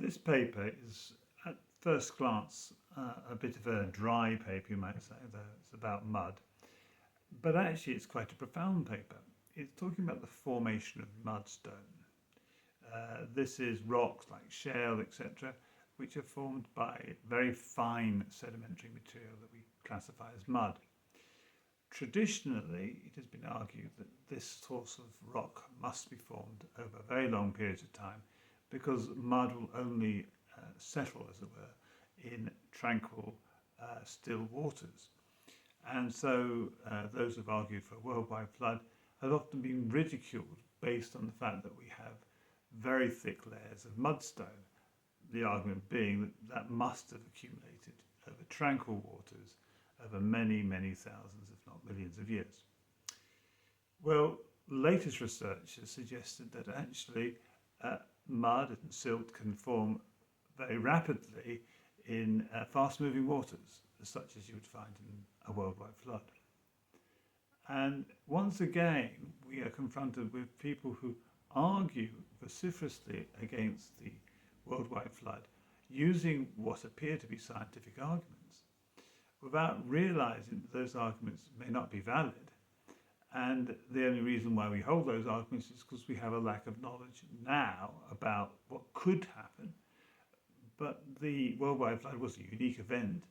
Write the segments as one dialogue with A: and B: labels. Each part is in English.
A: This paper is, at first glance, a bit of a dry paper, you might say, though it's about mud. But actually, it's quite a profound paper. It's talking about the formation of mudstone. This is rocks like shale, etc., which are formed by very fine sedimentary material that we classify as mud. Traditionally, it has been argued that this source of rock must be formed over very long periods of time because mud will only settle, as it were, in tranquil, still waters. And so those who've argued for a worldwide flood have often been ridiculed based on the fact that we have very thick layers of mudstone. The argument being that that must have accumulated over tranquil waters over many, many thousands, if not millions of years. Well, latest research has suggested that actually mud and silt can form very rapidly in fast-moving waters, such as you would find in a worldwide flood. And once again, we are confronted with people who argue vociferously against the worldwide flood using what appear to be scientific arguments without realizing that those arguments may not be valid. And the only reason why we hold those arguments is because we have a lack of knowledge now about what could happen. But the worldwide flood was a unique event.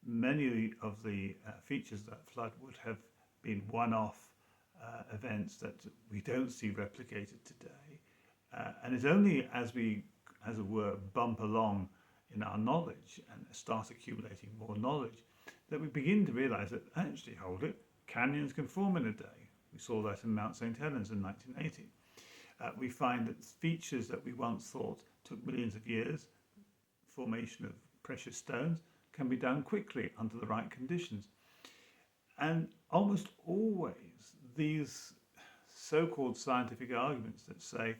A: Many of the features of that flood would have been one-off events that we don't see replicated today. And it's only as we, as it were, bump along in our knowledge and start accumulating more knowledge that we begin to realize that actually, hold it, canyons can form in a day. We saw that in Mount St. Helens in 1980. We find that features that we once thought took millions of years, formation of precious stones, can be done quickly under the right conditions. And almost always these so-called scientific arguments that say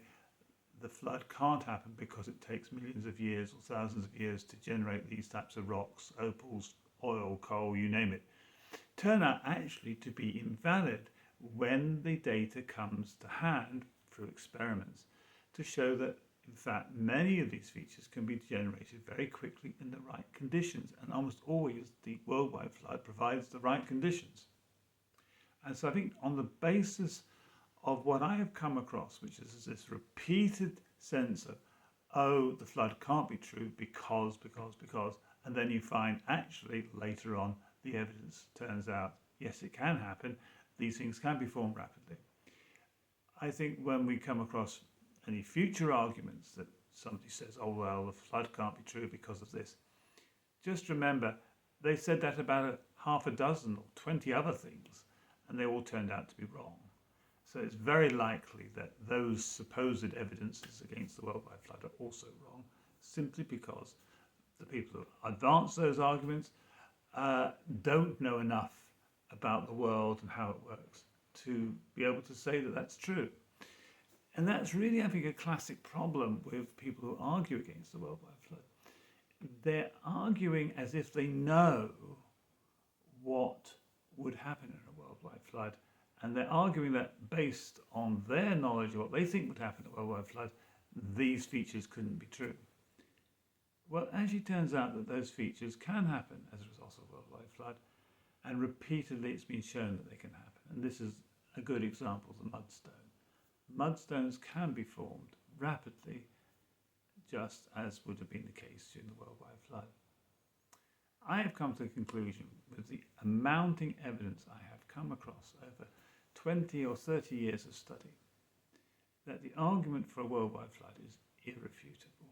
A: the flood can't happen because it takes millions of years or thousands of years to generate these types of rocks, opals, oil, coal, you name it, turn out actually to be invalid when the data comes to hand through experiments to show that in fact many of these features can be generated very quickly in the right conditions, and almost always the worldwide flood provides the right conditions. And so I think on the basis of what I have come across, which is this repeated sense of, oh, the flood can't be true because, and then you find actually later on the evidence turns out, yes, it can happen. These things can be formed rapidly. I think when we come across any future arguments that somebody says, oh, well, the flood can't be true because of this, just remember they said that about half a dozen or 20 other things, and they all turned out to be wrong. So it's very likely that those supposed evidences against the worldwide flood are also wrong, simply because the people who advance those arguments don't know enough about the world and how it works to be able to say that that's true. And that's really, I think, a classic problem with people who argue against the worldwide flood. They're arguing as if they know what would happen in a worldwide flood, and they're arguing that based on their knowledge of what they think would happen in a worldwide flood, these features couldn't be true. Well, it actually turns out that those features can happen as a result of a worldwide flood, and repeatedly it's been shown that they can happen. And this is a good example of the mudstone. Mudstones can be formed rapidly, just as would have been the case during the worldwide flood. I have come to the conclusion, with the amounting evidence I have come across over 20 or 30 years of study, that the argument for a worldwide flood is irrefutable.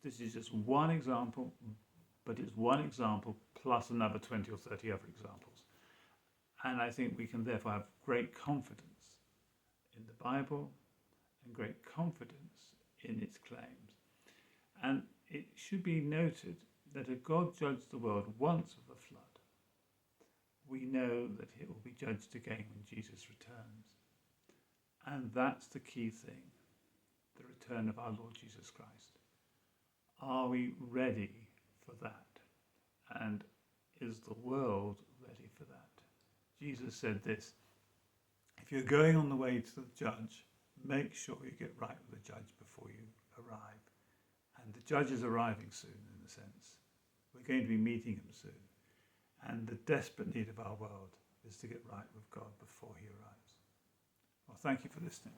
A: This is just one example, but it's one example plus another 20 or 30 other examples. And I think we can therefore have great confidence in the Bible and great confidence in its claims. And it should be noted that if God judged the world once with a flood, we know that it will be judged again when Jesus returns. And that's the key thing, the return of our Lord Jesus Christ. Are we ready for that? And is the world ready for that? Jesus said this: if you're going on the way to the judge, make sure you get right with the judge before you arrive. And the judge is arriving soon, in a sense. We're going to be meeting him soon. And the desperate need of our world is to get right with God before he arrives. Well, thank you for listening.